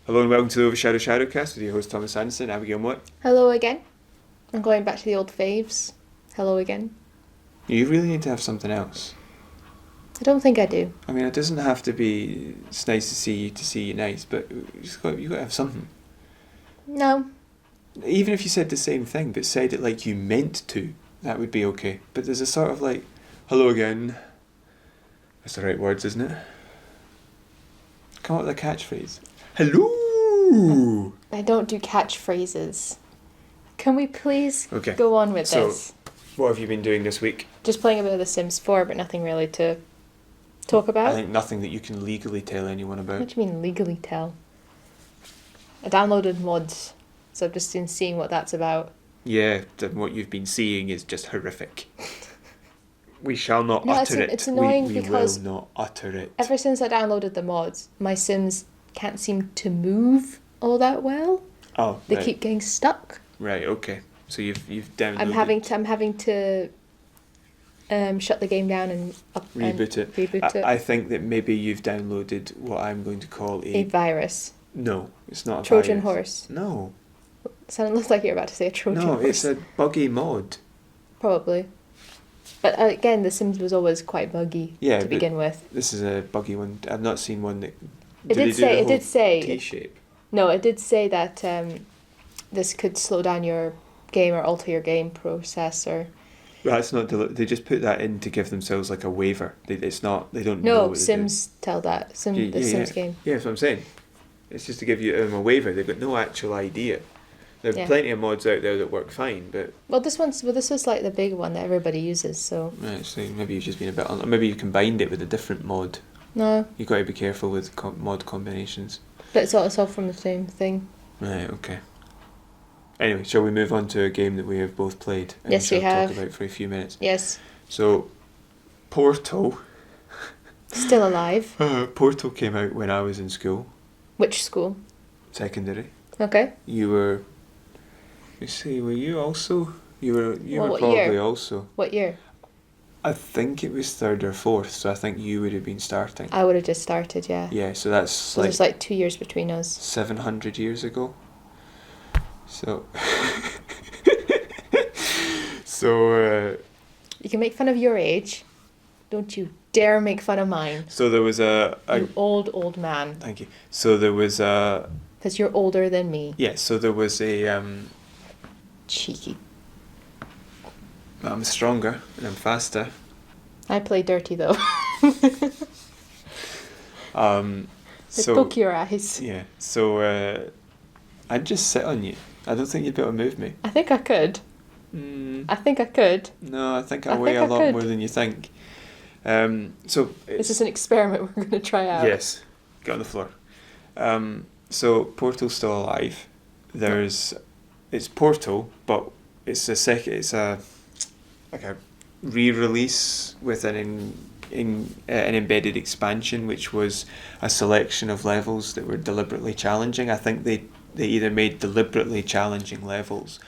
Hello and welcome to the OverShadow ShadowCast with your host Thomas Anderson, Abigail Mott. Hello again. I'm going back to the old faves. Hello again. You really need to have something else. I don't think I do. I mean, it doesn't have to be, it's nice to see you nice, but you've got to have something. No. Even if you said the same thing, but said it like you meant to, that would be okay. But there's a sort of like, hello again. That's the right words, isn't it? Come up with a catchphrase. Hello! I don't do catchphrases. Can we please Okay. go on with this? What have you been doing this week? Just playing a bit of The Sims 4, but nothing really to talk about. I think nothing that you can legally tell anyone about. What do you mean legally tell? I downloaded mods, so I've just been seeing what that's about. Yeah, what you've been seeing is just horrific. We shall not No, utter it. it's annoying we because will not utter it. Ever since I downloaded the mods, my Sims can't seem to move all that well. Oh, They right. keep getting stuck. Right, okay. So you've downloaded. I'm having to shut the game down and reboot it. Reboot it. I think that maybe you've downloaded what I'm going to call A virus. No, it's not a Trojan virus. horse. No. So it looks like you're about to say a Trojan No, horse. it's a buggy mod. Probably. But again, The Sims was always quite buggy Yeah, to but begin with. This is a buggy one. I've not seen one that. It did say. T-shape. No, it did say that this could slow down your game or alter your game process or. Well, that's not. They just put that in to give themselves like a waiver. It's not. They don't know. No, What Sims tell that. The Sims game. Yeah, that's what I'm saying. It's just to give you a waiver. They've got no actual idea. There are Yeah. plenty of mods out there that work fine, but This was like the big one that everybody uses. So right, so maybe you've just been a bit. Maybe you combined it with a different mod. no, You've got to be careful with mod combinations. but it's all from the same thing. Right. Okay. Anyway, shall we move on to a game that we have both played? And Yes, we shall have. Talk about for a few minutes. Yes, So, Portal. still alive. Portal came out when I was in school, Which school? secondary. Okay. You were. You see, were you also? You were Well, what probably year? also. What year? I think it was third or fourth, so I think you would have been starting. I would have just started. Yeah. Yeah, so that's So like there's like 2 years between us. 700 years ago. So. So. You can make fun of your age. Don't you dare make fun of mine. So there was a. You old man. Thank you. So there was a. Because you're older than me. Yeah. So there was a. Cheeky. I'm stronger and I'm faster. I play dirty though. So Poke your eyes. yeah. So I'd just sit on you. I don't think you'd be able to move me. I think I could. Mm, I think I could. no, I think I I weigh think a I lot could. more than you think. So This is an experiment we're going to try out. yes, get on the floor. So Portal's still alive. It's Portal, but it's a like a re-release with an embedded expansion, which was a selection of levels that were deliberately challenging. I think they either made deliberately challenging levels,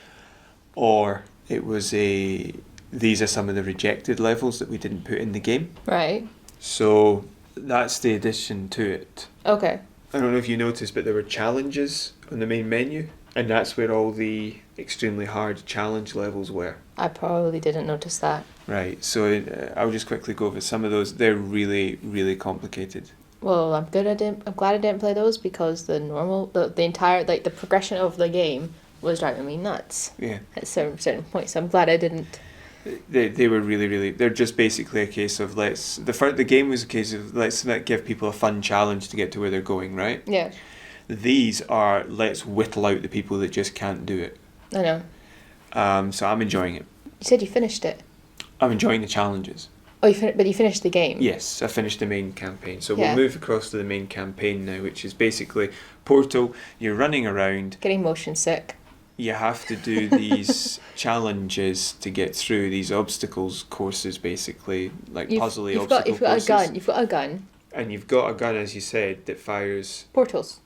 or it was these are some of the rejected levels that we didn't put in the game. Right. So that's the addition to it. Okay. I don't know if you noticed, but there were challenges on the main menu, and that's where all the extremely hard challenge levels were. I probably didn't notice that. Right, so I'll just quickly go over some of those. They're really, really complicated. Well, I'm glad I didn't play those because the entire the progression of the game was driving me nuts Yeah, at certain points. So I'm glad I didn't. they were really, really. They're just basically a case of the game was a case of let's give people a fun challenge to get to where they're going. Right. Yeah, These are let's whittle out the people that just can't do it. I know. So I'm enjoying it. You said you finished it. I'm enjoying the challenges. Oh, but you finished the game. Yes, I finished the main campaign. So Yeah. we'll move across to the main campaign now, which is basically Portal. You're running around. Getting motion sick. You have to do these challenges to get through these obstacles courses, basically, like puzzly obstacle courses. You've got a gun. And you've got a gun, as you said, that fires Portals.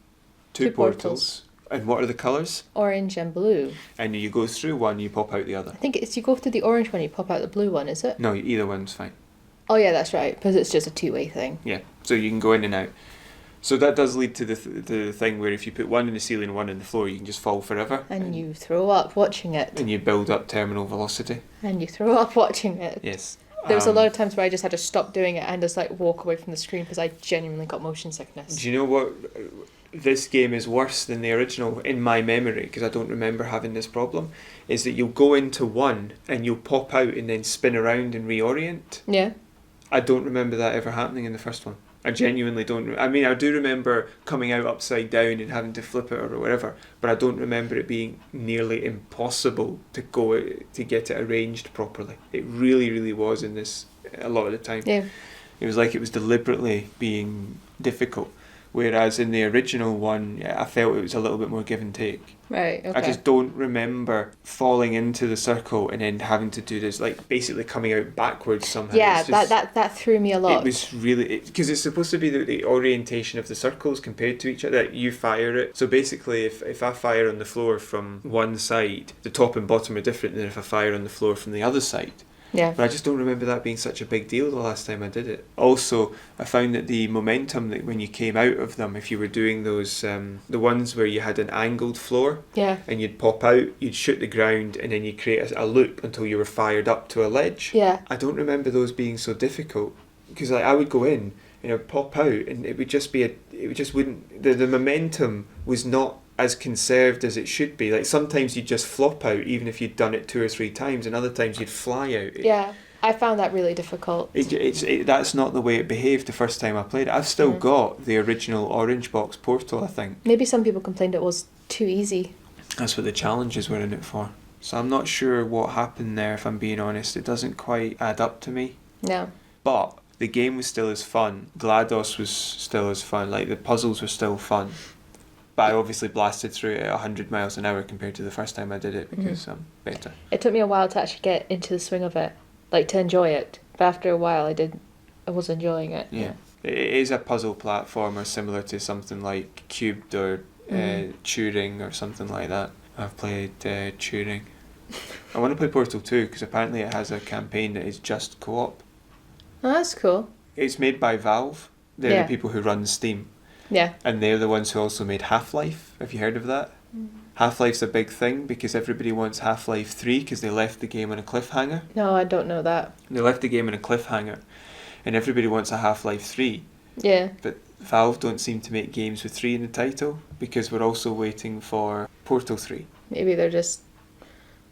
two Two portals. portals. And what are the colours? Orange and blue. And you go through one, you pop out the other. I think it's you go through the orange one, you pop out the blue one, is it? No, either one's fine. Oh yeah, that's right. Because it's just a two-way thing. Yeah, so you can go in and out. So that does lead to the thing where if you put one in the ceiling and one in the floor, you can just fall forever. And you throw up watching it. And you build up terminal velocity. And you throw up watching it. Yes. There was a lot of times where I just had to stop doing it and just like walk away from the screen because I genuinely got motion sickness. Do you know what? This game is worse than the original in my memory, because I don't remember having this problem, is that you'll go into one and you'll pop out and then spin around and reorient. Yeah. I don't remember that ever happening in the first one. I genuinely don't. I mean, I do remember coming out upside down and having to flip it or whatever, but I don't remember it being nearly impossible to get it arranged properly. It really, really was in this a lot of the time. Yeah. It was like it was deliberately being difficult. Whereas in the original one, I felt it was a little bit more give and take. Right, okay. I just don't remember falling into the circle and then having to do this, like basically coming out backwards somehow. Yeah, just, that threw me a lot. It was really, because it's supposed to be the orientation of the circles compared to each other. That you fire it. So basically, if I fire on the floor from one side, the top and bottom are different than if I fire on the floor from the other side. Yeah. But I just don't remember that being such a big deal the last time I did it. Also, I found that the momentum that when you came out of them, if you were doing those, the ones where you had an angled floor, yeah, and you'd pop out, you'd shoot the ground, and then you'd create a loop until you were fired up to a ledge. Yeah. I don't remember those being so difficult, because I would go in and I'd pop out, and it would just be the momentum was not as conserved as it should be. Like sometimes you'd just flop out even if you'd done it 2 or 3 times, and other times you'd fly out. Yeah, I found that really difficult. That's not the way it behaved the first time I played it. I've still got the original orange box Portal, I think. Maybe some people complained it was too easy. That's what the challenges were in it for. So I'm not sure what happened there, if I'm being honest. It doesn't quite add up to me. No. But the game was still as fun. GLaDOS was still as fun. Like the puzzles were still fun. But I obviously blasted through it at 100 miles an hour compared to the first time I did it, because I'm better. It took me a while to actually get into the swing of it, like to enjoy it. But after a while, I was enjoying it. Yeah. It is a puzzle platformer similar to something like Cubed or Turing or something like that. I've played Turing. I want to play Portal 2 because apparently it has a campaign that is just co-op. Oh, that's cool. It's made by Valve. They're Yeah. the people who run Steam. Yeah. And they're the ones who also made Half-Life. Have you heard of that? Half-Life's a big thing because everybody wants Half-Life 3 because they left the game on a cliffhanger. No, I don't know that. They left the game on a cliffhanger and everybody wants a Half-Life 3. Yeah. But Valve don't seem to make games with 3 in the title because we're also waiting for Portal 3. Maybe they're just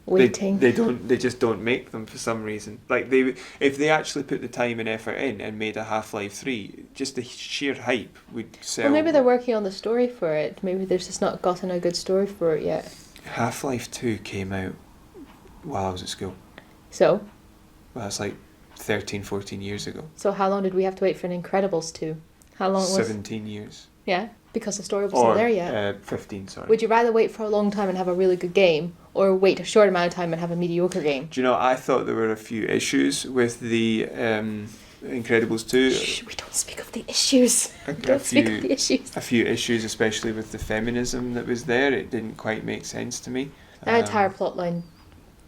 waiting. They just don't make them for some reason. Like if they actually put the time and effort in and made a Half-Life 3, just the sheer hype would sell. Well, maybe they're working on the story for it. Maybe they've just not gotten a good story for it yet. Half-Life 2 came out while I was at school. So? Well, that's like 13, 14 years ago. So how long did we have to wait for an Incredibles 2? How long 17 years. Yeah, because the story wasn't there yet. 15, sorry. Would you rather wait for a long time and have a really good game, or wait a short amount of time and have a mediocre game? Do you know, I thought there were a few issues with the Incredibles 2. Shh, we don't speak of the issues. Speak of the issues. A few issues, especially with the feminism that was there. It didn't quite make sense to me. That entire plotline.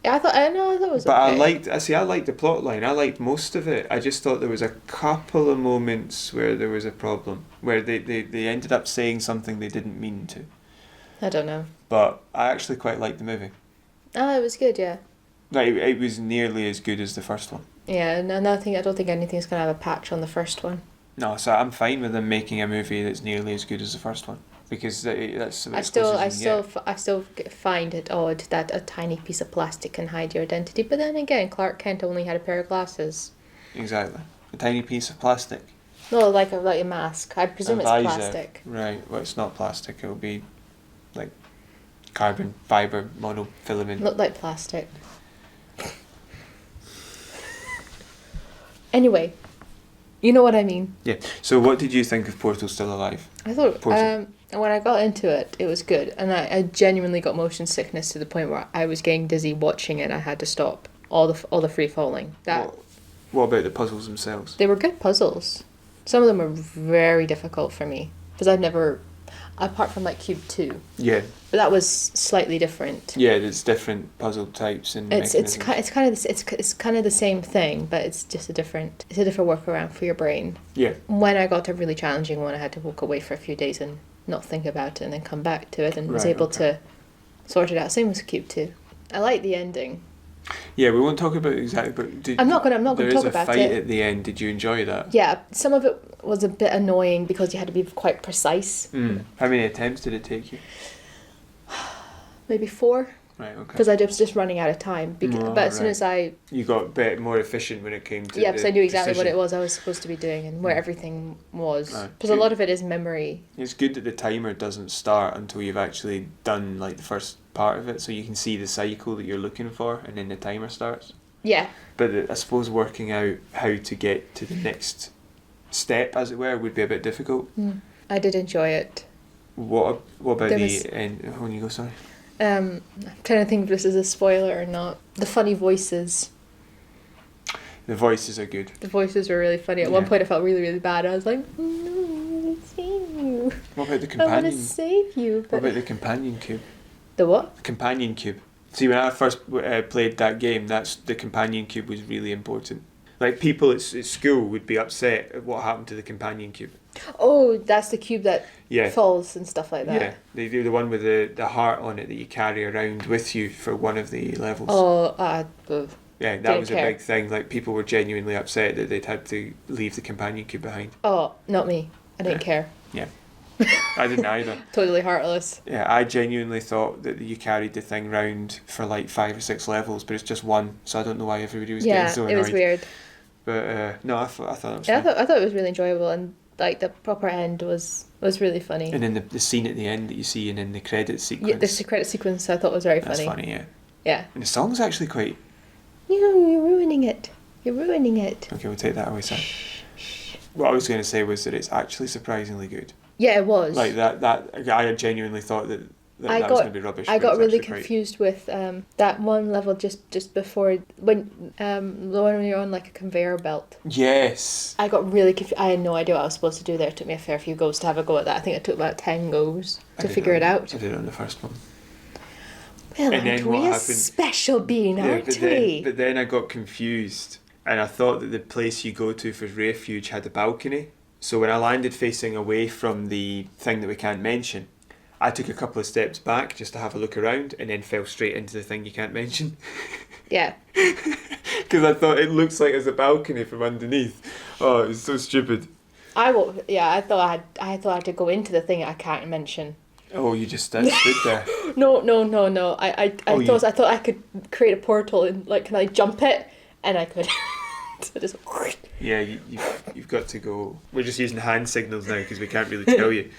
I thought it was but okay. I liked the plot line. I liked most of it. I just thought there was a couple of moments where there was a problem, where they ended up saying something they didn't mean to. I don't know. But I actually quite liked the movie. Oh, it was good, yeah. Like, it was nearly as good as the first one. Yeah, and I don't think anything's going to have a patch on the first one. No, so I'm fine with them making a movie that's nearly as good as the first one. Because that's I still find it odd that a tiny piece of plastic can hide your identity. But then again, Clark Kent only had a pair of glasses. Exactly. A tiny piece of plastic. No, like a mask. I presume it's visor. plastic. Right. Well, it's not plastic. It'll be like carbon fiber monofilament. Looked like plastic. Anyway, you know what I mean. Yeah. So what did you think of Portal Still Alive? I thought when I got into it, it was good, and I genuinely got motion sickness to the point where I was getting dizzy watching it. And I had to stop all the free falling. What about the puzzles themselves? They were good puzzles. Some of them were very difficult for me because apart from like Cube 2. Yeah. But that was slightly different. Yeah, there's different puzzle types and It's kind of the same thing, but it's just a different workaround for your brain. Yeah. When I got a really challenging one, I had to walk away for a few days and not think about it, and then come back to it, and was able to sort it out. Same with Cube 2. I like the ending. Yeah, we won't talk about it exactly, but I'm not gonna talk about it. There is a fight at the end. Did you enjoy that? Yeah, some of it was a bit annoying because you had to be quite precise. How many attempts did it take you? Maybe 4. Right, okay. Because I was just running out of time. But as soon as you got a bit more efficient when it came to because I knew exactly what it was I was supposed to be doing and where everything was. Because a lot of it is memory. It's good that the timer doesn't start until you've actually done like the first part of it, so you can see the cycle that you're looking for, and then the timer starts. Yeah. But I suppose working out how to get to the next step, as it were, would be a bit difficult. I did enjoy it. What about the end? When you go, sorry. I'm trying to think if this is a spoiler or not. The funny voices. The voices are good. The voices were really funny. At one point I felt really, really bad. I was like, no, I want to save you. What about the companion? I want to save you. But... What about the companion cube? The what? The companion cube. See, when I first played that game, the companion cube was really important. Like, people at school would be upset at what happened to the companion cube. Oh, that's the cube that falls and stuff like that. Yeah, they do the one with the heart on it that you carry around with you for one of the levels. Yeah, that was a big thing. Like, people were genuinely upset that they'd had to leave the companion cube behind. Oh, not me. I didn't care. Yeah. I didn't either. Totally heartless. Yeah, I genuinely thought that you carried the thing round for like 5 or 6 levels, but it's just one, so I don't know why everybody was getting so annoyed. Yeah, it was weird. But no, I thought it was fun. I thought it was really enjoyable, and like the proper end was really funny. And then the scene at the end that you see, and then the credit sequence. Yeah, the credit sequence I thought was very funny. That's funny, yeah. Yeah. And the song's actually quite... You're ruining it. You're ruining it. Okay, we'll take that away, Sam. What I was going to say was that it's actually surprisingly good. Yeah, it was. Like, that I genuinely thought that was going to be rubbish. I got really confused with that one level just before, when the one where you're on like a conveyor belt. Yes. I got really confused. I had no idea what I was supposed to do there. It took me a fair few goes to have a go at that. I think it took about 10 goes to figure it out. I did it on the first one. Well, aren't we a special being, aren't we? But then I got confused, and I thought that the place you go to for refuge had a balcony. So when I landed facing away from the thing that we can't mention, I took a couple of steps back just to have a look around, and then fell straight into the thing you can't mention. Yeah. Because I thought it looks like there's a balcony from underneath. Oh, it was so stupid. I thought I had to go into the thing I can't mention. Oh, you just stood there. No. I thought I could create a portal and like, can I jump it? And I could. So just. Yeah, you've got to go. We're just using hand signals now because we can't really tell you.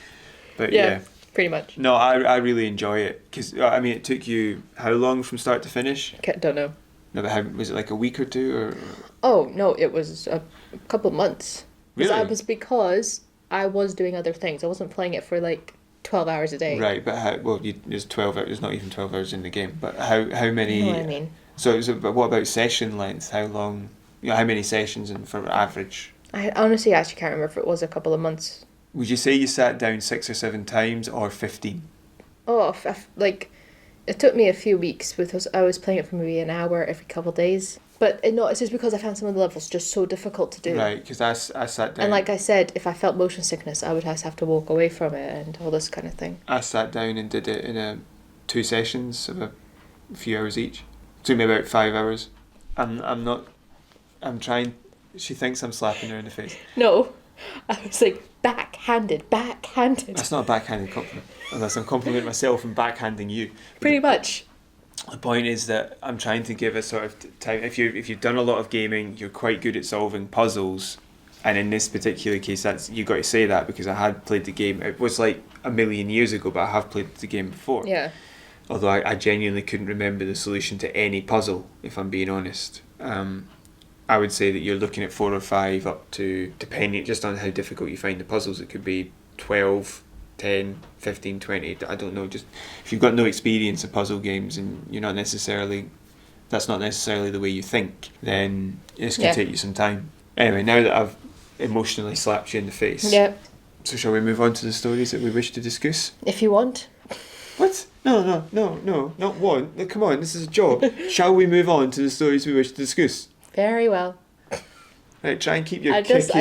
But yeah. Pretty much. No, I really enjoy it because I mean it took you how long from start to finish? Don't know. No, but was it like a week or two or? Oh no, it was a couple of months. Really? Because I was doing other things. I wasn't playing it for like 12 hours a day. Right, but there's 12 hours. There's not even 12 hours in the game. But how many? You know what I mean. So but what about session length? How long? How many sessions and for average? I honestly actually can't remember if it was a couple of months. Would you say you sat down 6 or 7 times or 15? Oh, like, it took me a few weeks because I was playing it for maybe an hour every couple of days. But it's just because I found some of the levels just so difficult to do. Right, because I sat down... And like I said, if I felt motion sickness, I would just have to walk away from it and all this kind of thing. I sat down and did it in 2 sessions of a few hours each. It took me about 5 hours. I'm trying... She thinks I'm slapping her in the face. No, I was like, backhanded. That's not a backhanded compliment, unless I'm complimenting myself and backhanding you. Pretty much. The point is that I'm trying to give a sort of time. If you've done a lot of gaming, you're quite good at solving puzzles, and in this particular case, you've got to say that because I had played the game. It was like a million years ago, but I have played the game before. Yeah. Although I genuinely couldn't remember the solution to any puzzle, if I'm being honest. I would say that you're looking at 4 or 5 up to, depending just on how difficult you find the puzzles, it could be 12, 10, 15, 20, I don't know. Just if you've got no experience of puzzle games and that's not necessarily the way you think, then this can take you some time. Anyway, now that I've emotionally slapped you in the face, So shall we move on to the stories that we wish to discuss? If you want. What? No, not one. No, come on, this is a job. Shall we move on to the stories we wish to discuss? Very well. Right, try and keep your I kicking.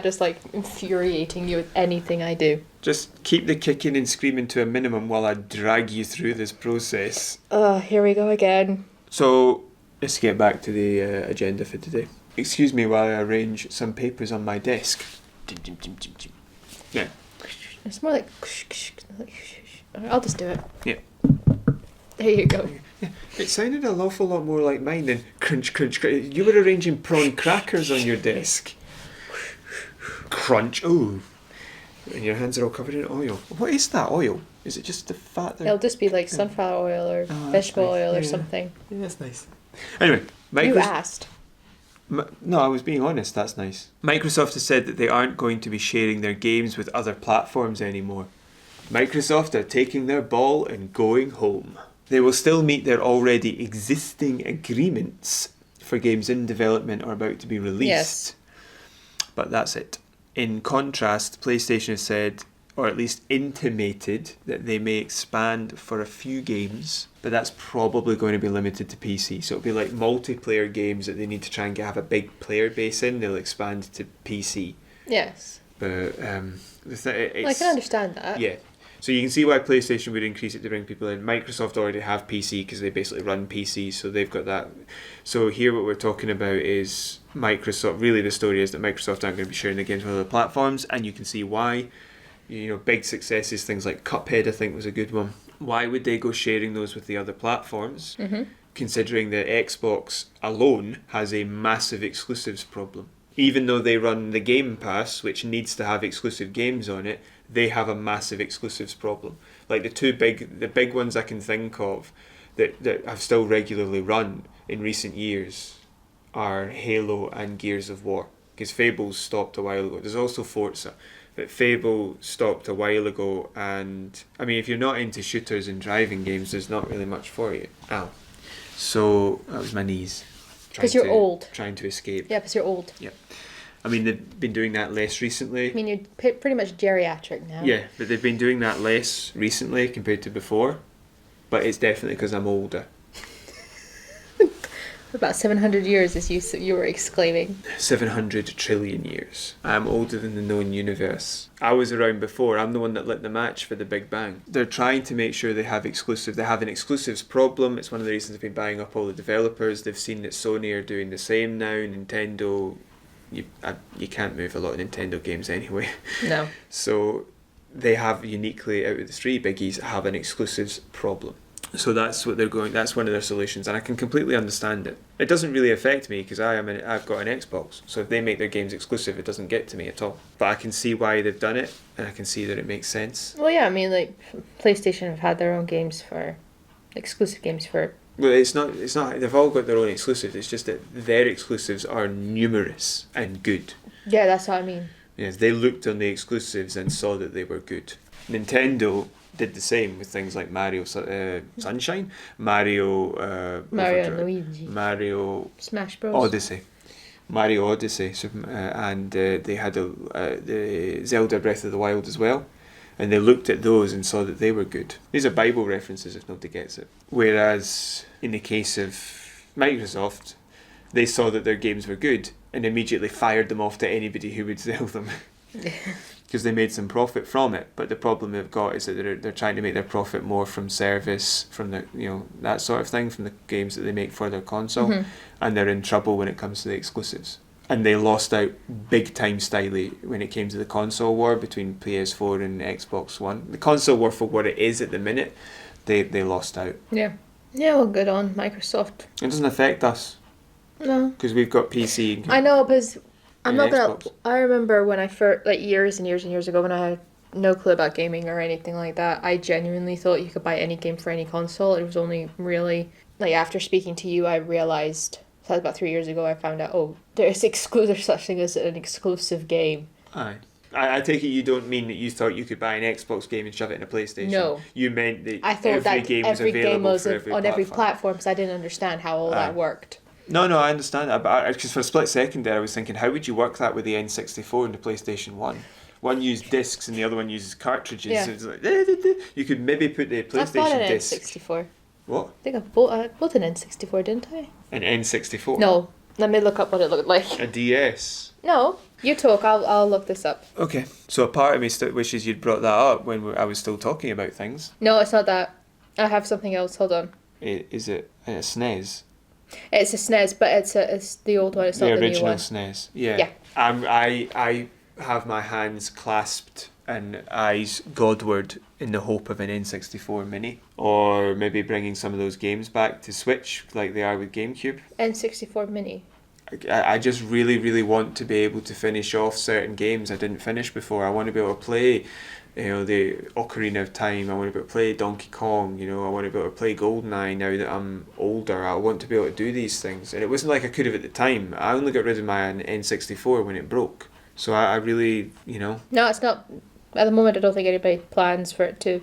just like infuriating you with anything I do. Just keep the kicking and screaming to a minimum while I drag you through this process. Here we go again. So, let's get back to the agenda for today. Excuse me while I arrange some papers on my desk. Yeah. It's more like... I'll just do it. Yeah. There you go. It sounded an awful lot more like mine than crunch, crunch, crunch. You were arranging prawn crackers on your desk. Crunch. Oh. And your hands are all covered in oil. What is that oil? Is it just the fat there? It'll just be like sunflower oil or vegetable oil or something. Yeah, that's nice. Anyway, You asked. No, I was being honest, that's nice. Microsoft has said that they aren't going to be sharing their games with other platforms anymore. Microsoft are taking their ball and going home. They will still meet their already existing agreements for games in development or about to be released. Yes. But that's it. In contrast, PlayStation has said, or at least intimated, that they may expand for a few games, but that's probably going to be limited to PC. So it'll be like multiplayer games that they need to try and have a big player base in, they'll expand to PC. Yes. But I can understand that. Yeah. So you can see why PlayStation would increase it to bring people in. Microsoft already have PC because they basically run PC, so they've got that. So here what we're talking about is Microsoft. Really the story is that Microsoft aren't going to be sharing their games with other platforms, and you can see why. You know, big successes, things like Cuphead I think was a good one. Why would they go sharing those with the other platforms? Mm-hmm. Considering that Xbox alone has a massive exclusives problem. Even though they run the Game Pass, which needs to have exclusive games on it, they have a massive exclusives problem. Like the big ones I can think of that have still regularly run in recent years are Halo and Gears of War. Because Fable's stopped a while ago. There's also Forza. But Fable stopped a while ago, and I mean, if you're not into shooters and driving games, there's not really much for you. Ow. So, that was my knees. Because you're old. Trying to escape. Yeah, because you're old. Yeah. I mean, they've been doing that less recently. I mean, you're pretty much geriatric now. Yeah, but they've been doing that less recently compared to before. But it's definitely because I'm older. About 700 years, as you were exclaiming. 700 trillion years. I'm older than the known universe. I was around before. I'm the one that lit the match for the Big Bang. They're trying to make sure they have exclusive. They have an exclusives problem. It's one of the reasons they've been buying up all the developers. They've seen that Sony are doing the same now. Nintendo, you can't move a lot of Nintendo games anyway. No. So they have uniquely, out of the three biggies, have an exclusives problem. So that's what they're going. That's one of their solutions, and I can completely understand it. It doesn't really affect me because I've got an Xbox. So if they make their games exclusive, it doesn't get to me at all. But I can see why they've done it, and I can see that it makes sense. Well, yeah, I mean, like PlayStation have had their own games for exclusive games for. Well, it's not. They've all got their own exclusives. It's just that their exclusives are numerous and good. Yeah, that's what I mean. Yes, they looked on the exclusives and saw that they were good. Nintendo did the same with things like Mario Sunshine, Mario and Luigi, Mario Smash Bros, Mario Odyssey, and they had the Zelda Breath of the Wild as well, and they looked at those and saw that they were good. These are Bible references if nobody gets it. Whereas in the case of Microsoft, they saw that their games were good and immediately fired them off to anybody who would sell them. Because they made some profit from it, but the problem they've got is that they're trying to make their profit more from service, from the that sort of thing, from the games that they make for their console, and they're in trouble when it comes to the exclusives. And they lost out big time styly when it came to the console war between PS4 and Xbox One. The console war for what it is at the minute, they lost out. Yeah, well, good on Microsoft. It doesn't affect us. No, because we've got PC. I know, because I'm not Xbox. gonna. I remember when I first, like years and years and years ago, when I had no clue about gaming or anything like that, I genuinely thought you could buy any game for any console. It was only really like after speaking to you, I realized. So that was about 3 years ago. I found out there's such thing as an exclusive game. Aye. I take it you don't mean that you thought you could buy an Xbox game and shove it in a PlayStation. No. You meant that I thought every game was available for every on every platform, because I didn't understand how all that worked. No, I understand that, but because for a split second there I was thinking, how would you work that with the N64 and the PlayStation 1? One used discs and the other one uses cartridges. Yeah. So it's like, you could maybe put the I bought PlayStation an disc. N64. What? I think I bought an N64, didn't I? An N64? No. Let me look up what it looked like. A DS? No. You talk. I'll look this up. Okay. So a part of me wishes you'd brought that up when I was still talking about things. No, it's not that. I have something else. Hold on. Is it a SNES? It's a SNES, but it's the old one. It's not the new original one. SNES. Yeah. Yeah. I have my hands clasped and eyes Godward in the hope of an N64 Mini, or maybe bringing some of those games back to Switch like they are with GameCube. N64 Mini. I just really, really want to be able to finish off certain games I didn't finish before. I want to be able to play, the Ocarina of Time. I want to be able to play Donkey Kong. I want to be able to play GoldenEye now that I'm older. I want to be able to do these things. And it wasn't like I could have at the time. I only got rid of my N64 when it broke. So I really, No, it's not. At the moment, I don't think anybody plans for it to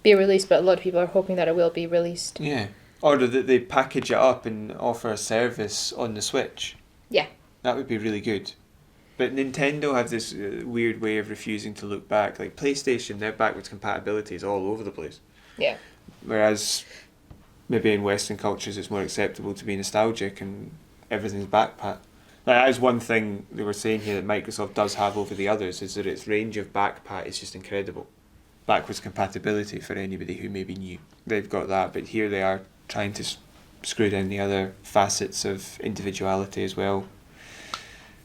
be released, but a lot of people are hoping that it will be released. Yeah. Or that they package it up and offer a service on the Switch. Yeah. That would be really good. But Nintendo have this weird way of refusing to look back. Like PlayStation, their backwards compatibility is all over the place. Yeah. Whereas maybe in Western cultures it's more acceptable to be nostalgic and everything's backpat. Like, that is one thing they were saying here that Microsoft does have over the others, is that its range of backpat is just incredible. Backwards compatibility for anybody who may be new. They've got that, but here they are trying to screw down the other facets of individuality as well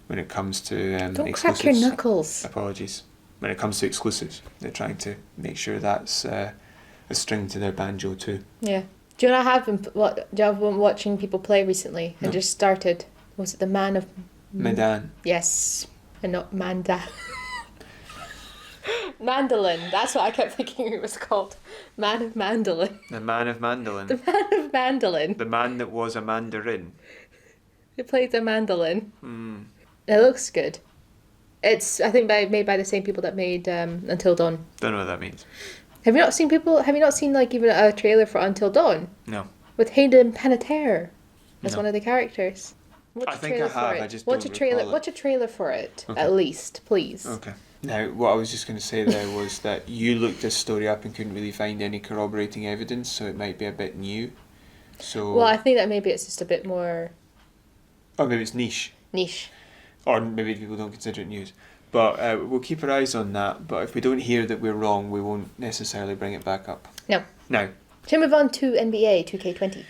when it comes to Don't exclusives. crack your knuckles. Apologies. When it comes to exclusives, they're trying to make sure that's a string to their banjo too. Yeah. Do you know what I have been watching people play recently and No. just started? Was it the Man of Medan. Yes. And not Manda. Mandolin. That's what I kept thinking it was called. Man of Mandolin. The Man of Mandolin. The Man of Mandolin. The man that was a mandarin. He played the mandolin. Mm. It looks good. It's, I think, made by the same people that made Until Dawn. Don't know what that means. Have you not seen like even a trailer for Until Dawn? No. With Hayden Panettiere as No. one of the characters. Watch I a think I trailer for have, it. I just Watch don't a trailer. recall it. Watch a trailer for it, Okay. at least, please. Okay. Now, what I was just going to say there was that you looked this story up and couldn't really find any corroborating evidence, so it might be a bit new. So. Well, I think that maybe it's just a bit more Or maybe it's niche. niche. Or maybe people don't consider it news. But we'll keep our eyes on that. But if we don't hear that we're wrong, we won't necessarily bring it back up. No. Now. Shall we move on to NBA 2K20?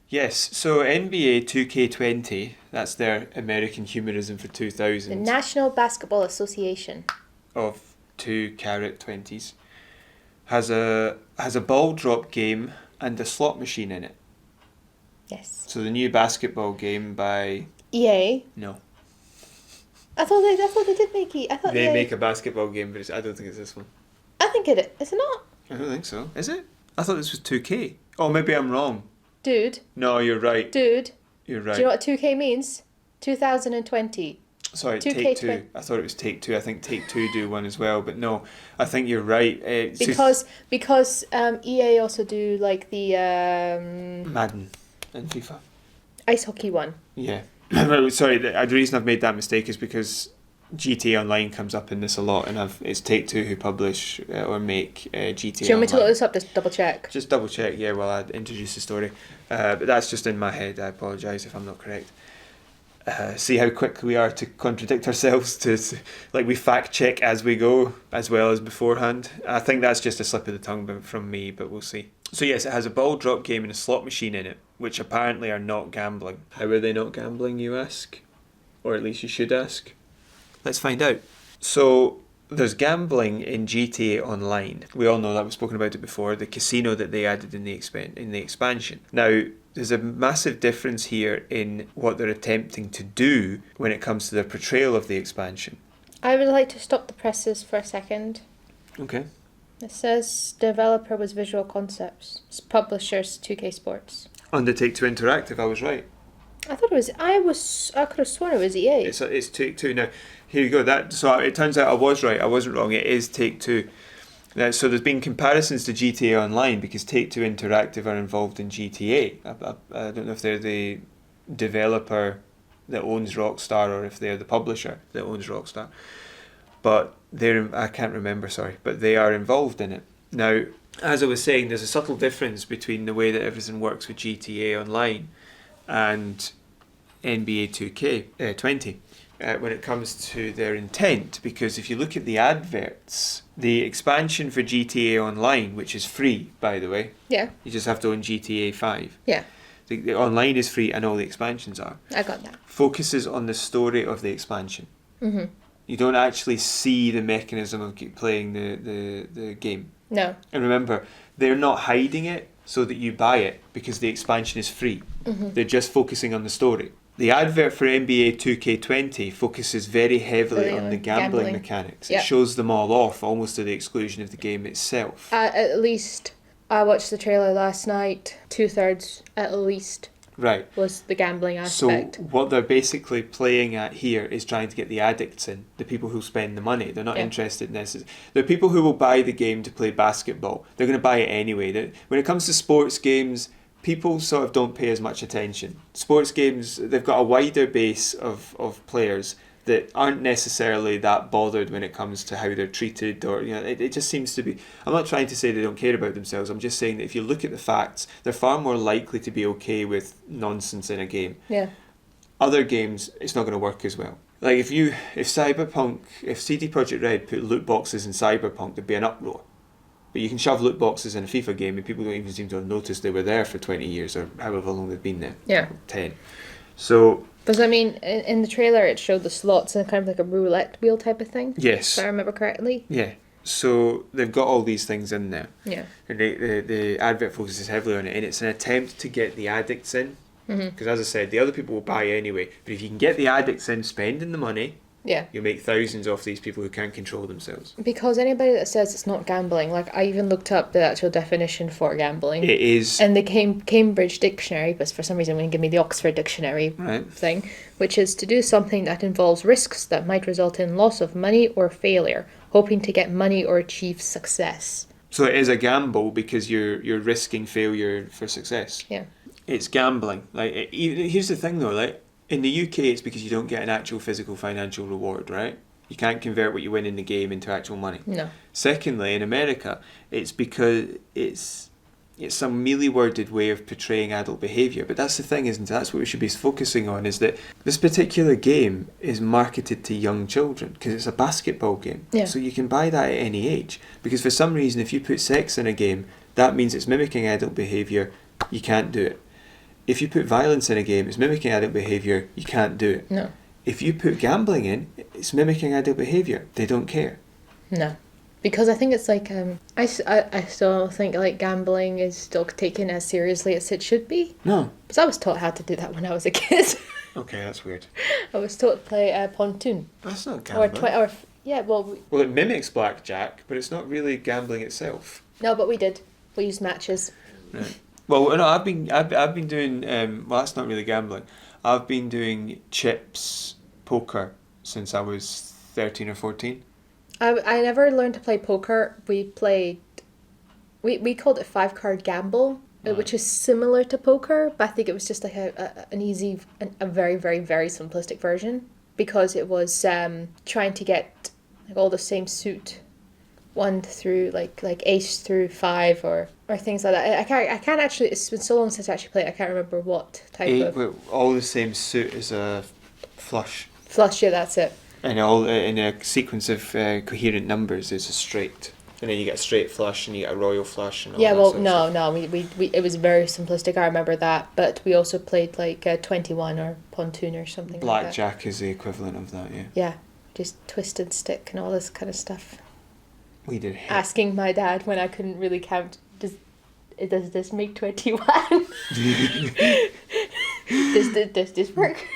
Yes, so NBA 2K20, that's their American humorism for 2000. The National Basketball Association. Of 2-carat-20s. Has a ball drop game and a slot machine in it. Yes. So the new basketball game by... EA. No. I thought they did make it. They make a basketball game, but I don't think it's this one. I think it is. It not? I don't think so. Is it? I thought this was 2K. Oh, maybe I'm wrong. Dude. No, you're right. Dude. You're right. Do you know what 2K means? 2020. Sorry, 2K Take-Two. I thought it was Take-Two. I think Take-Two do one as well, but no, I think you're right. Because EA also do like the Madden and FIFA. ice hockey one. Yeah. Sorry, the reason I've made that mistake is because GTA Online comes up in this a lot, and it's Take-Two who publish or make GTA Do you want me to Online. look this up? Just double check. Just double check, yeah, while I introduce the story. But that's just in my head. I apologise if I'm not correct. See how quick we are to contradict ourselves, like we fact check as we go as well as beforehand. I think that's just a slip of the tongue from me, but we'll see. So yes, it has a ball drop game and a slot machine in it, which apparently are not gambling. How are they not gambling, you ask? Or at least you should ask. Let's find out. So there's gambling in GTA Online. We all know that, we've spoken about it before, the casino that they added in the expansion. Now, there's a massive difference here in what they're attempting to do when it comes to their portrayal of the expansion. I would like to stop the presses for a second. Okay. It says developer was Visual Concepts. Publishers 2K Sports. Undertake to Interactive, I was right. I thought it was. I could have sworn it was EA. It's Take-Two. Now, here you go. So it turns out I was right. I wasn't wrong. It is Take-Two. Now, so there's been comparisons to GTA Online because Take-Two Interactive are involved in GTA. I don't know if they're the developer that owns Rockstar or if they're the publisher that owns Rockstar. But I can't remember, sorry, but they are involved in it. Now, as I was saying, there's a subtle difference between the way that everything works with GTA Online and NBA 2K20 when it comes to their intent, because if you look at the adverts, the expansion for GTA Online, which is free, by the way, Yeah. you just have to own GTA 5. Yeah. The online is free and all the expansions are. I got that. Focuses on the story of the expansion. Mm-hmm. You don't actually see the mechanism of playing the game. No. And remember, they're not hiding it so that you buy it because the expansion is free. Mm-hmm. They're just focusing on the story. The advert for NBA 2K20 focuses very heavily on the gambling mechanics. Yep. It shows them all off, almost to the exclusion of the game itself. At least, I watched the trailer last night. 2/3, at least, Right. was the gambling aspect. So what they're basically playing at here is trying to get the addicts in, the people who spend the money. They're not interested in this. There are people who will buy the game to play basketball. They're going to buy it anyway. When it comes to sports games, people sort of don't pay as much attention. Sports games, they've got a wider base of players that aren't necessarily that bothered when it comes to how they're treated, or it just seems to be. I'm not trying to say they don't care about themselves. I'm just saying that if you look at the facts, they're far more likely to be okay with nonsense in a game. Yeah. Other games, it's not going to work as well. Like if CD Projekt Red put loot boxes in Cyberpunk, there'd be an uproar. But you can shove loot boxes in a FIFA game and people don't even seem to have noticed they were there for 20 years or however long they've been there. Yeah. 10. So... Because, I mean, in the trailer it showed the slots and kind of like a roulette wheel type of thing. Yes. If I remember correctly. Yeah. So they've got all these things in there. Yeah. And the advert focuses heavily on it, and it's an attempt to get the addicts in. Because as I said, the other people will buy anyway. But if you can get the addicts in spending the money... Yeah. You'll make thousands off these people who can't control themselves. Because anybody that says it's not gambling, like I even looked up the actual definition for gambling. It is. And the Cambridge Dictionary, but for some reason wouldn't give me the Oxford Dictionary thing, which is to do something that involves risks that might result in loss of money or failure, hoping to get money or achieve success. So it is a gamble because you're risking failure for success. Yeah. It's gambling. Here's the thing though, like in the UK it's because you don't get an actual physical financial reward, right? You can't convert what you win in the game into actual money. No. Secondly, in America, it's because it's some mealy worded way of portraying adult behaviour. But that's the thing, isn't it? That's what we should be focusing on, is that this particular game is marketed to young children because it's a basketball game. Yeah. So you can buy that at any age. Because for some reason, if you put sex in a game, that means it's mimicking adult behaviour. You can't do it. If you put violence in a game, it's mimicking adult behaviour. You can't do it. No. If you put gambling in, it's mimicking adult behaviour. They don't care. No. Because I think it's like, I still think like gambling is still taken as seriously as it should be. No. Because I was taught how to do that when I was a kid. Okay, that's weird. I was taught to play pontoon. That's not gambling. Well, it mimics blackjack, but it's not really gambling itself. no, but we did. We used matches. Right. Well, no, I've been doing. Well, that's not really gambling. I've been doing chips poker since I was 13 or 14. I never learned to play poker. We called it 5-card gamble, which is similar to poker, but I think it was just like a very, very, very simplistic version, because it was trying to get like all the same suit, 1 through like ace through 5 or things like that. I can't actually. It's been so long since I actually played. I can't remember what type of all the same suit as a flush. flush. Yeah, that's it. And all in a sequence of coherent numbers is a straight, and then you get a straight flush and you get a royal flush and all Yeah, that well, sort of no, stuff. we it was very simplistic. I remember that, but we also played like 21 or pontoon or something. Blackjack like that. Is the equivalent of that, yeah. Yeah, just twisted stick and all this kind of stuff. We did. Asking my dad when I couldn't really count. Does this make 21? Does this work?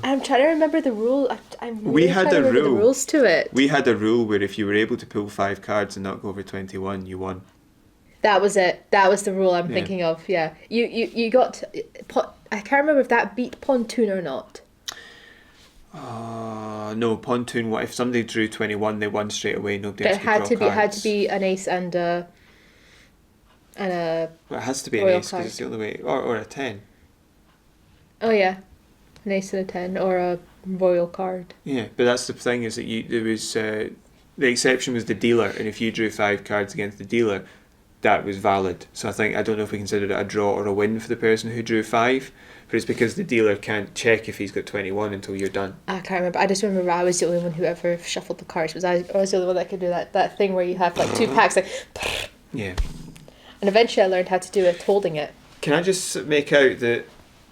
I'm trying to remember the rule. I'm really trying to remember the rules to it. We had a rule where if you were able to pull 5 cards and not go over 21, you won. That was it. That was the rule I'm thinking of. Yeah, you got. I can't remember if that beat pontoon or not. No, pontoon. What if somebody drew 21? They won straight away. Nobody else could draw cards. It had to be an ace and a. Well, it has to be an royal ace because it's the only way, or a 10. Oh yeah, an ace and a 10, or a royal card. Yeah, but that's the thing, is that there was the exception was the dealer, and if you drew 5 cards against the dealer, that was valid. So I don't know if we considered it a draw or a win for the person who drew 5, but it's because the dealer can't check if he's got 21 until you're done. I can't remember. I just remember I was the only one who ever shuffled the cards. I was the only one that could do that thing where you have like 2 packs, like. Yeah. And eventually I learned how to do it holding it. Can I just make out that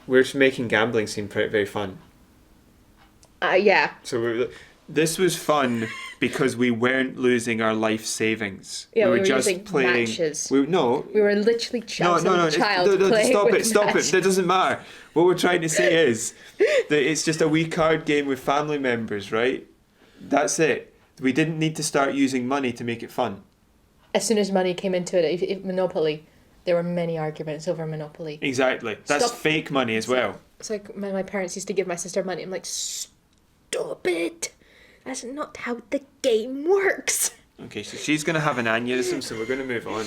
we're just making gambling seem very fun? Yeah. So this was fun because we weren't losing our life savings. Yeah, we were just using playing matches. We were literally child playing stop with it. matches. That doesn't matter. What we're trying to say is that it's just a wee card game with family members, right? That's it. We didn't need to start using money to make it fun. As soon as money came into it, if Monopoly, there were many arguments over Monopoly. Exactly. That's fake money as well. It's like my parents used to give my sister money. I'm like, stop it. That's not how the game works. Okay, so she's going to have an aneurysm, so we're going to move on.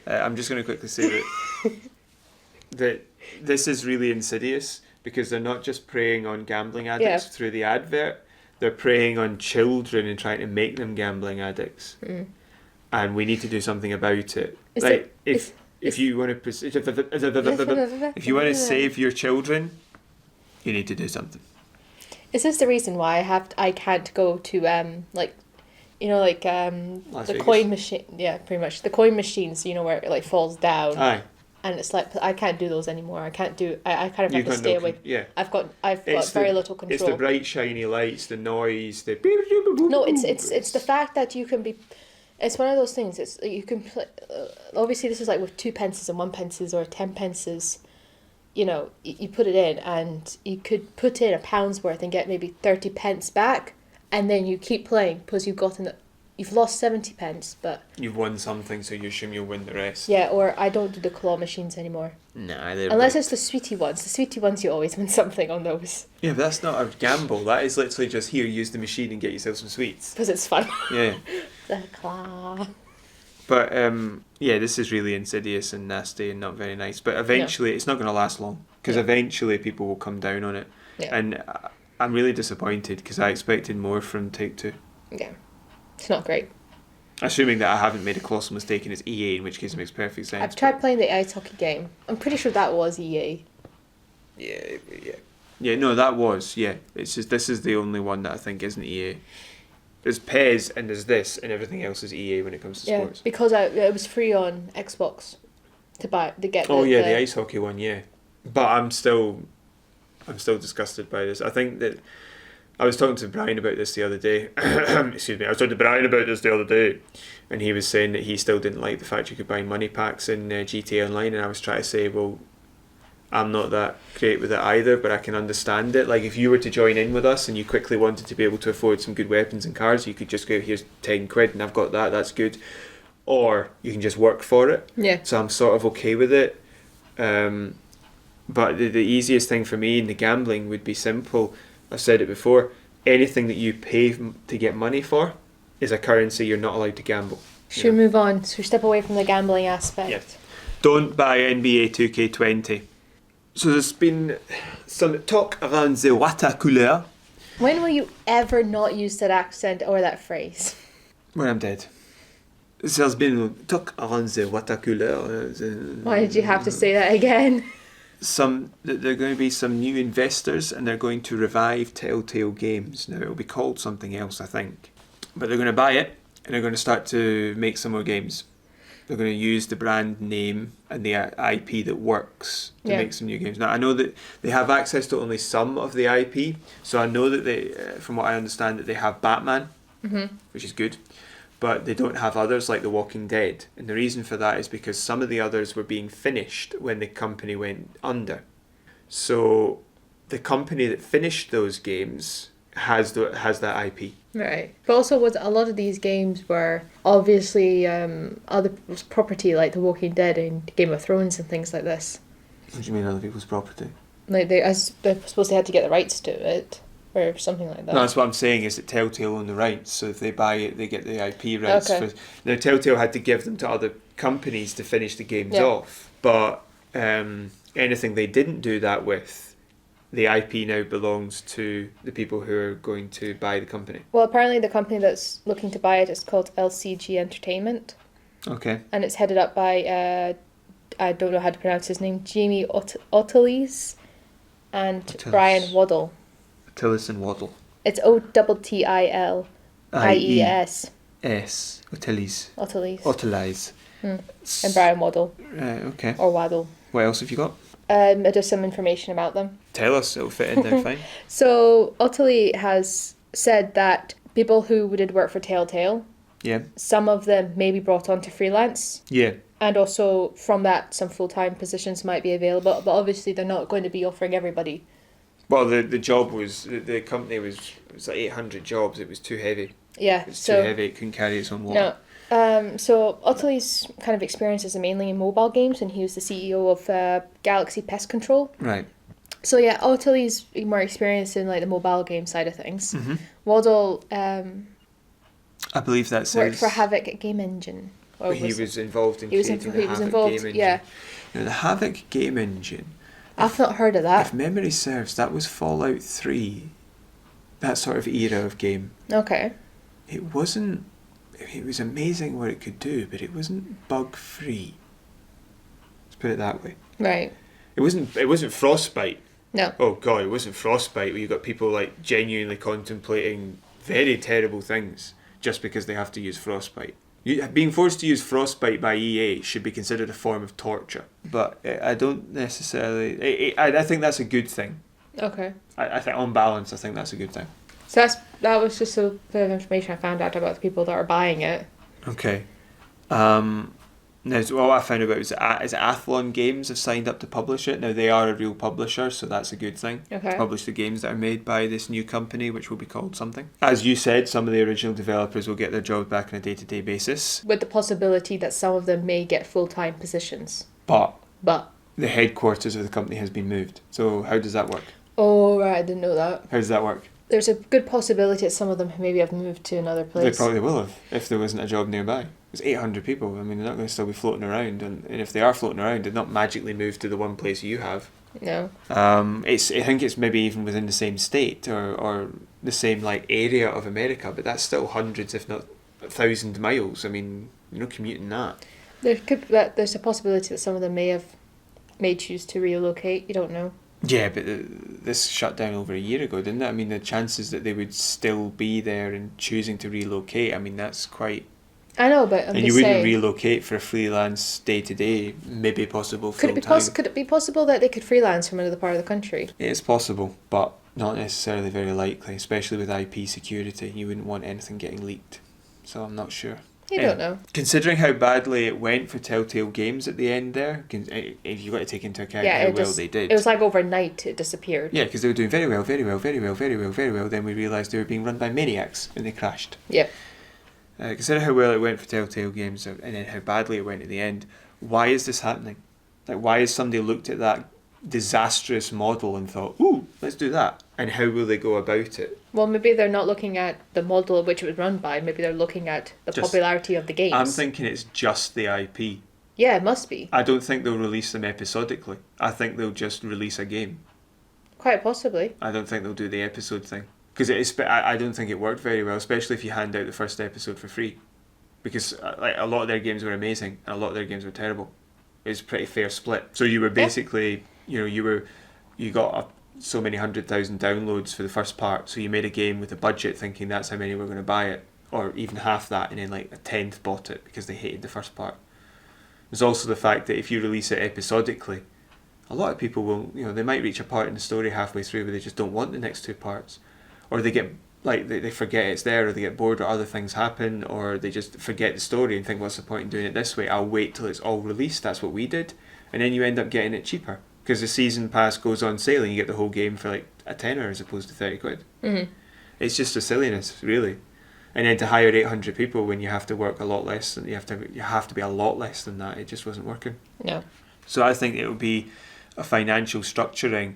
I'm just going to quickly say that this is really insidious, because they're not just preying on gambling addicts through the advert, they're preying on children and trying to make them gambling addicts. Mm. And we need to do something about it. If you want to save your children, you need to do something. Is this the reason why I can't go to the Vegas? coin machine? Yeah, pretty much the coin machines. You know, where it like falls down. Aye. And it's like I can't do those anymore. I can't do. I kind of have to stay away. Yeah. I've got very little control. It's the bright shiny lights, the noise, the. No, it's the fact that you can be. It's one of those things. It's you can play. Obviously, this is like with 2 pences and 1 pences or 10 pences. You know, you put it in, and you could put in £1 worth and get maybe 30 pence back, and then you keep playing because you've lost 70 pence, but you've won something, so you assume you'll win the rest. Yeah, or I don't do the claw machines anymore. Nah, unless it's the sweetie ones. The sweetie ones, you always win something on those. Yeah, but that's not a gamble. That is literally just here, use the machine and get yourself some sweets. Because it's fun. Yeah. The claw. But this is really insidious and nasty and not very nice. But eventually, it's not going to last long, because eventually people will come down on it. Yeah. And I'm really disappointed, because I expected more from Take-Two. Yeah, it's not great. Assuming that I haven't made a colossal mistake and it's EA, in which case it makes perfect sense. I've tried playing the ice hockey game. I'm pretty sure that was EA. Yeah, no, that was, yeah. It's just, this is the only one that I think isn't EA. There's PES and there's this, and everything else is EA when it comes to sports. Because it was free on Xbox to get. The ice hockey one, yeah. But I'm still disgusted by this. I think that I was talking to Brian about this the other day. Excuse me, I was talking to Brian about this the other day, and he was saying that he still didn't like the fact you could buy money packs in GTA Online, and I was trying to say, well, I'm not that great with it either, but I can understand it. Like, if you were to join in with us and you quickly wanted to be able to afford some good weapons and cars, you could just go, here's 10 quid and I've got that, that's good. Or you can just work for it. Yeah. So I'm sort of okay with it. But the easiest thing for me in the gambling would be simple. I've said it before. Anything that you pay to get money for is a currency you're not allowed to gamble. Should we move on? So we step away from the gambling aspect. Yes. Don't buy NBA 2K20. So there's been some talk around the water cooler. When will you ever not use that accent or that phrase? When I'm dead. There's been talk around the water cooler. Why did you have to say that again? There are going to be some new investors, and they're going to revive TellTale Games. Now, it'll be called something else, I think. But they're going to buy it, and they're going to start to make some more games. They're going to use the brand name and the IP that works to make some new games. Now, I know that they have access to only some of the IP, so I know that they, from what I understand, that they have Batman, which is good, but they don't have others like The Walking Dead. And the reason for that is because some of the others were being finished when the company went under. So the company that finished those games has that IP. Right. But also, a lot of these games were obviously other people's property, like The Walking Dead and Game of Thrones and things like this. What do you mean other people's property? Like I suppose they had to get the rights to it, or something like that. No, that's what I'm saying, is that TellTale own the rights, so if they buy it, they get the IP rights. Okay. Now, TellTale had to give them to other companies to finish the games off, but anything they didn't do that with, the IP now belongs to the people who are going to buy the company. Well, apparently the company that's looking to buy it is called LCG Entertainment. Okay. And it's headed up by, I don't know how to pronounce his name, Jamie Ottiles and Ottiles. Brian Waddle. Ottiles and Waddle. It's Ottiles. Ottiles. Ottiles. And Brian Waddle. Right, okay. Or Waddle. What else have you got? Just some information about them. Tell us, it'll fit in there fine. So, Ottilie has said that people who did work for TellTale, Yeah. some of them may be brought on to freelance. Yeah. And also, from that, some full-time positions might be available. But obviously, they're not going to be offering everybody. Well, the job was, the company was like 800 jobs. It was too heavy. Yeah. It's too heavy. It couldn't carry its own water. No. So Ottilie's kind of experiences are mainly in mobile games, and he was the CEO of Galaxy Pest Control. Right. So yeah, Ottilie's more experienced in like the mobile game side of things. Mm-hmm. Waddle I believe that worked for Havoc Game Engine. But he was involved in he was creating the he was Havoc involved. game engine. Yeah, Now, the Havoc game engine, I've not heard of that. if memory serves, that was Fallout 3. That sort of era of game. Okay. It wasn't... It was amazing what it could do, but it wasn't bug-free. Let's put it that way. Right. It wasn't Frostbite. No. Oh god, it wasn't Frostbite where you got people like genuinely contemplating very terrible things just because they have to use Frostbite. Being forced to use Frostbite by EA should be considered a form of torture. But I don't necessarily... I think that's a good thing. Okay. I think on balance, I think that's a good thing. So that was just a bit of information I found out about the people that are buying it. Okay. Now, so what I found out is Athlon Games have signed up to publish it. Now, they are a real publisher, so that's a good thing. Okay. To publish the games that are made by this new company, which will be called something. As you said, some of the original developers will get their jobs back on a day-to-day basis. With the possibility that some of them may get full-time positions. But But. the headquarters of the company has been moved. So how does that work? Oh, right, I didn't know that. How does that work? There's a good possibility that some of them maybe have moved to another place. They probably will have, if there wasn't a job nearby. There's 800 people. I mean, they're not going to still be floating around. And if they are floating around, they're not magically moved to the one place you have. No. I think it's maybe even within the same state or the same like area of America, but that's still hundreds, if not 1,000 miles. I mean, you're not commuting that. There's a possibility that some of them may choose to relocate. You don't know. Yeah, but this shut down over a year ago, didn't it? I mean, the chances that they would still be there and choosing to relocate, I mean, that's quite... I know, but I'm and just you wouldn't saying, relocate for a freelance day-to-day, maybe possible could it be possible that they could freelance from another part of the country? It's possible, but not necessarily very likely, especially with IP security. You wouldn't want anything getting leaked, so I'm not sure. You don't know. Considering how badly it went for TellTale Games at the end there, you've got to take into account how well they did. It was like overnight it disappeared. Yeah, because they were doing very well, very well, very well, very well, very well. Then we realised they were being run by maniacs and they crashed. Yep. Consider how well it went for TellTale Games and then how badly it went at the end. Why is this happening? Like, why has somebody looked at that disastrous model and thought, ooh, let's do that? And how will they go about it? Well, maybe they're not looking at the model which it was run by. Maybe they're looking at the popularity of the games. I'm thinking it's just the IP. Yeah, it must be. I don't think they'll release them episodically. I think they'll just release a game. Quite possibly. I don't think they'll do the episode thing. Because I don't think it worked very well, especially if you hand out the first episode for free. Because like a lot of their games were amazing and a lot of their games were terrible. It was a pretty fair split. So you were basically, you got so many 100,000 downloads for the first part, so you made a game with a budget thinking that's how many were going to buy it, or even half that, and then like a tenth bought it because they hated the first part. There's also the fact that if you release it episodically, a lot of people will, they might reach a part in the story halfway through where they just don't want the next two parts, or they get they forget it's there, or they get bored, or other things happen, or they just forget the story and think, what's the point in doing it this way? I'll wait till it's all released. That's what we did, and then you end up getting it cheaper because the season pass goes on sale and you get the whole game for like a tenner as opposed to 30 quid. Mm-hmm. It's just a silliness, really. And then to hire 800 people when you have to work a lot less than you have to be a lot less than that, it just wasn't working. No. So I think it would be a financial structuring,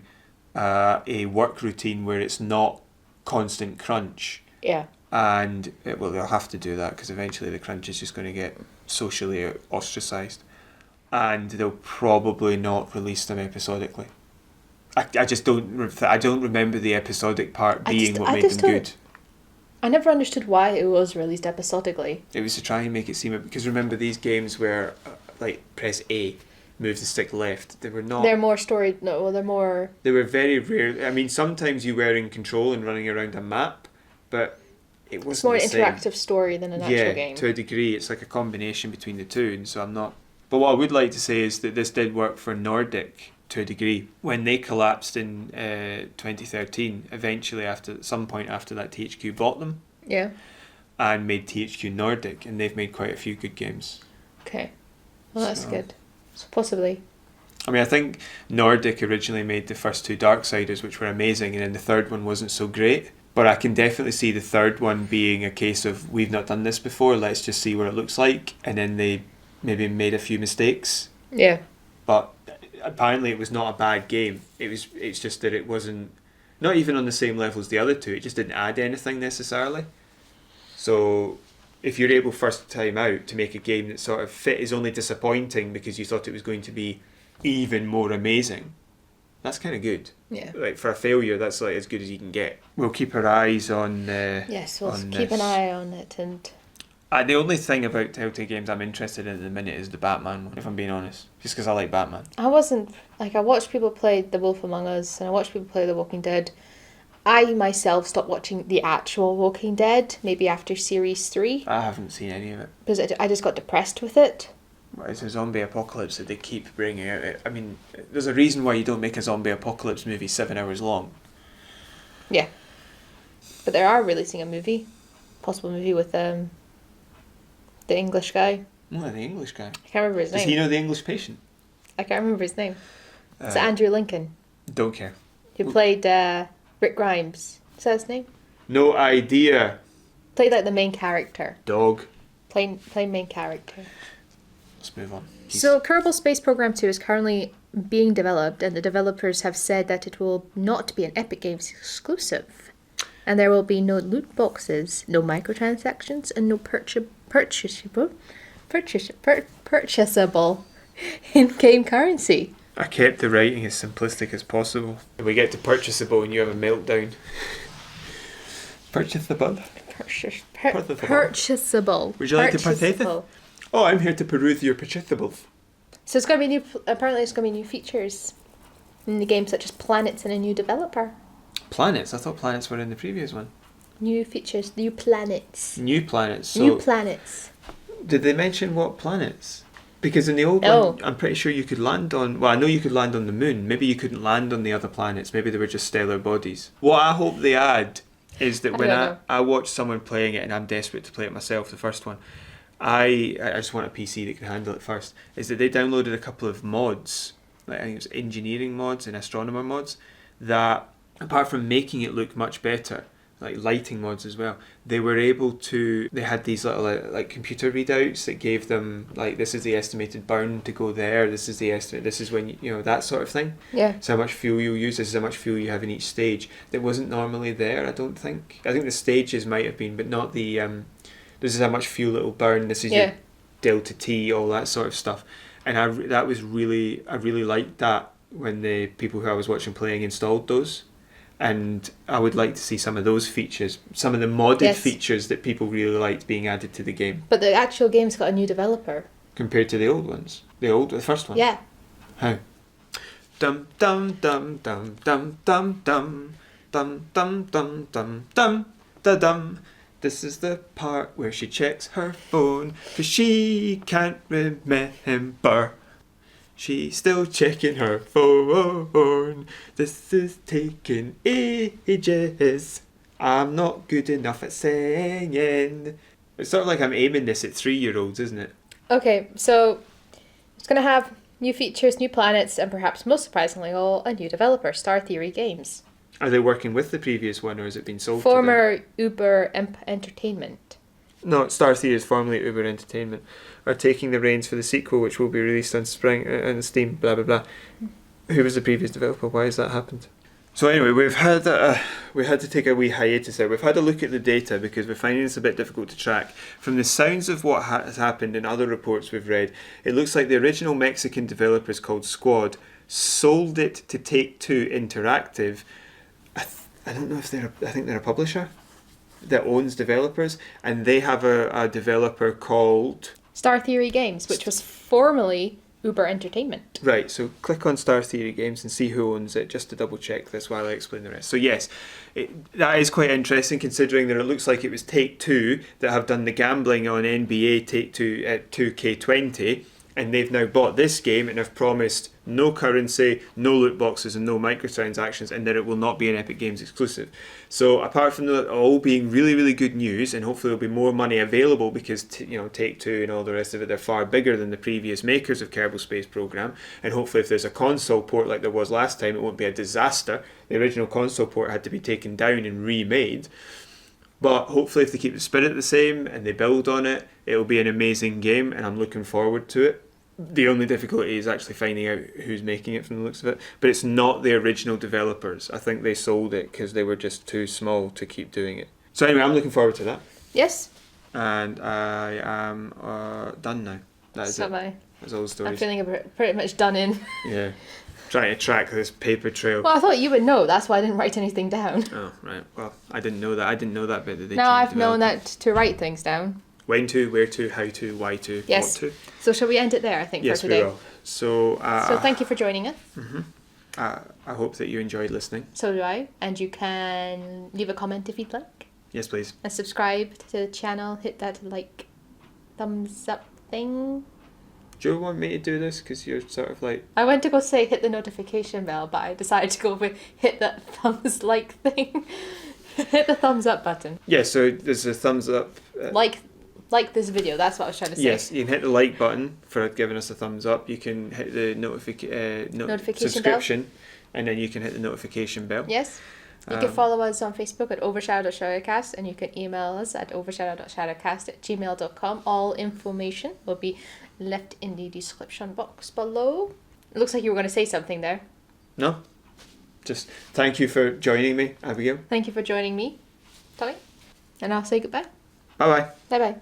a work routine where it's not constant crunch. Yeah. And they'll have to do that because eventually the crunch is just going to get socially ostracised. And they'll probably not release them episodically. I just I don't remember the episodic part being what I made just them don't- good. I never understood why it was released episodically. It was to try and make it seem, because remember these games where like press A, move the stick left. They were not. They're more story. No, they're more. They were very rare. I mean, sometimes you were in control and running around a map, but it wasn't It's more the an same. interactive story than an actual game. To a degree, it's like a combination between the two, and so I'm not. But what I would like to say is that this did work for Nordic to a degree. When they collapsed in 2013, eventually at some point after that, THQ bought them Yeah. and made THQ Nordic, and they've made quite a few good games. Okay. Well, that's So- good. So possibly. I mean, I think Nordic originally made the first two Darksiders, which were amazing, and then the third one wasn't so great. But I can definitely see the third one being a case of, we've not done this before, let's just see what it looks like, and then they maybe made a few mistakes. Yeah. But apparently it was not a bad game. It's just that it wasn't, not even on the same level as the other two, it just didn't add anything necessarily. So if you're able first time out to make a game that sort of fit is only disappointing because you thought it was going to be even more amazing, that's kind of good. Yeah. Like for a failure, that's like as good as you can get. We'll keep our eyes on. Yes, we'll on keep this. an eye on it. And The only thing about TellTale Games I'm interested in at the minute is the Batman one, if I'm being honest. Just because I like Batman. I wasn't like, I watched people play The Wolf Among Us and I watched people play The Walking Dead. I myself stopped watching the actual Walking Dead maybe after series 3 I haven't seen any of it. because I just got depressed with it. It's a zombie apocalypse that they keep bringing out. I mean, there's a reason why you don't make a zombie apocalypse movie 7 hours long. Yeah. But they are releasing a movie, possible movie with the English guy. Oh, the English guy. I can't remember his Does name. he know the English patient? I can't remember his name. It's Uh, Andrew Lincoln, Don't care. who played Rick Grimes. Is that his name? No idea. Played like the main character. Dog. Plain main character. Let's move on. So Kerbal Space Program 2 is currently being developed, and the developers have said that it will not be an Epic Games exclusive. And there will be no loot boxes, no microtransactions, and no purchasable in-game currency. I kept the writing as simplistic as possible. We get to purchasable and you have a meltdown. Purchasable. Purchasable. Would you like to partake? Purchasable. Oh, I'm here to peruse your purchasables. So it's going to be new. Apparently, it's going to be new features in the game, such as planets and a new developer. Planets? I thought planets were in the previous one. New features, new planets. New planets. So New planets. did they mention what planets? Because in the old No. one, I'm pretty sure you could land on... Well, I know you could land on the moon. Maybe you couldn't land on the other planets. Maybe they were just stellar bodies. What I hope they add is that I when don't know. I watch someone playing it and I'm desperate to play it myself, the first one, I just want a PC that can handle it first, is that they downloaded a couple of mods, like I think it was engineering mods and astronomer mods, that apart from making it look much better, like lighting mods as well, they were able to, they had these little like computer readouts that gave them like, this is the estimated burn to go there, this is the estimate, this is when you know, that sort of thing. Yeah. So how much fuel you'll use, this is how much fuel you have in each stage. That wasn't normally there, I don't think. I think the stages might have been, but not the this is how much fuel it'll burn, this is Yeah. your delta T, all that sort of stuff. And I really liked that when the people who I was watching playing installed those. And I would like to see some of those features, some of the modded Yes. features that people really liked being added to the game But the actual game's got a new developer. compared to the old ones. The first one. Yeah. How? Dum dum dum dum dum dum dum dum dum dum dum dum da dum. This is the part where she checks her phone, 'cause she can't remember. She's still checking her phone. This is taking ages. I'm not good enough at singing. It's sort of like I'm aiming this at 3-year-olds, isn't it? Okay, so it's going to have new features, new planets, and perhaps most surprisingly all, a new developer, Star Theory Games. Are they working with the previous one, or has it been sold to them? Former Uber Entertainment. No, Star Theory is formerly Uber Entertainment, are taking the reins for the sequel, which will be released on Steam, blah blah blah. Who was the previous developer? Why has that happened? So anyway, we had to take a wee hiatus there. We've had a look at the data because we're finding this a bit difficult to track. From the sounds of what has happened in other reports we've read, it looks like the original Mexican developers called Squad sold it to Take-Two Interactive. I don't know if I think they're a publisher that owns developers, and they have a developer called Star Theory Games, which was formerly Uber Entertainment. Right, so click on Star Theory Games and see who owns it, just to double check this while I explain the rest. So yes, that is quite interesting considering that it looks like it was Take-Two that have done the gambling on NBA Take-Two at 2K20, and they've now bought this game and have promised no currency, no loot boxes and no microtransactions, and that it will not be an Epic Games exclusive. So apart from that all being really, really good news, and hopefully there'll be more money available because Take-Two and all the rest of it, they're far bigger than the previous makers of Kerbal Space Program, and hopefully if there's a console port like there was last time, it won't be a disaster. The original console port had to be taken down and remade. But hopefully if they keep the spirit the same and they build on it, it'll be an amazing game, and I'm looking forward to it. The only difficulty is actually finding out who's making it from the looks of it. But it's not the original developers. I think they sold it because they were just too small to keep doing it. So anyway, I'm looking forward to that. Yes. And I am done now. That is So it. am I. That's all the stories. I'm feeling pretty much done in. Yeah. Trying to track this paper trail. Well, I thought you would know. That's why I didn't write anything down. Oh, right. Well, I didn't know that. I didn't know that bit that they Now changed I've known developers. that to write things down. When to, where to, how to, why to, Yes. what to. So shall we end it there, I think, Yes, for today? we will. So thank you for joining us. I hope that you enjoyed listening. So do I. And you can leave a comment if you'd like. Yes, please. And subscribe to the channel. Hit that thumbs up thing. Do you want me to do this? Because you're sort of like... I went to go say hit the notification bell, but I decided to go with hit that thumbs thing. Hit the thumbs up button. Yeah, so there's a thumbs up. Like this video, that's what I was trying to say. Yes, you can hit the like button for giving us a thumbs up. You can hit the Notification subscription, and then you can hit the notification bell. Yes. You can follow us on Facebook at OverShadow.ShadowCast, and you can email us at overshadow.shadowcast@gmail.com. All information will be left in the description box below. It looks like you were going to say something there. No? Just thank you for joining me, Abigail. Thank you for joining me, Tommy. And I'll say goodbye. Bye-bye. Bye-bye.